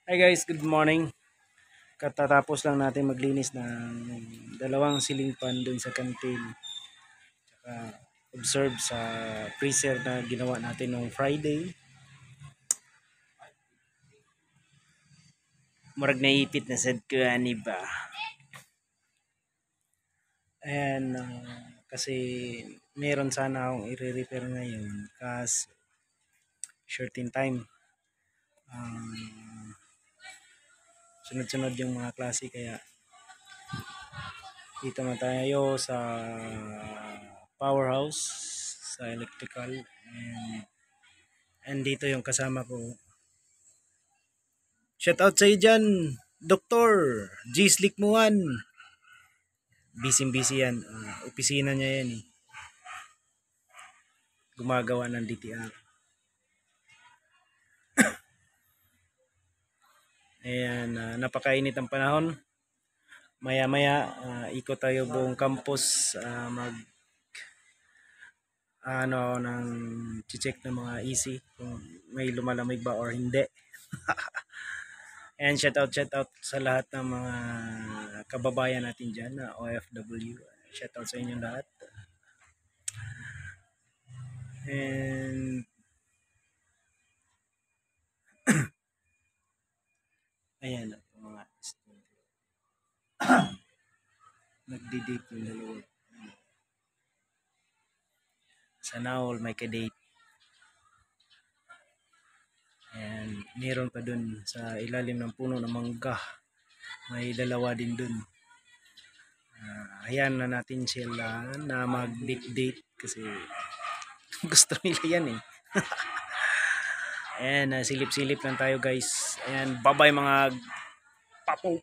Hi guys, good morning. Katatapos lang natin maglinis ng dalawang ceiling fan dun sa canteen. Tsaka observe sa freezer na ginawa natin nung Friday. Murag naipit na sad ko ani ba. And kasi meron sana akong i-repair ngayon kasi short in time. Sunod-sunod yung mga klase kaya dito na tayo sa powerhouse sa electrical and dito yung kasama ko. Shout out sa iyo dyan, Doktor G. Slickmuan. Busy yan. Opisina niya yan eh. Gumagawa ng DTR. Ayan, napakainit ang panahon. Maya-maya, ikot tayo buong campus. Mag ng check ng mga EC kung may lumalamig ba or hindi. And shout out sa lahat ng mga kababayan natin dyan na OFW. Shout out sa inyong lahat. And ayan mga nagdi-date yung dalawa. Sana all may ka-date. And meron pa dun sa ilalim ng puno ng mangga. May dalawa din dun. Ayan na natin sila na mag-date kasi gusto nila yan eh. Ayan, silip-silip lang tayo guys. Ayan, bye-bye mga papo.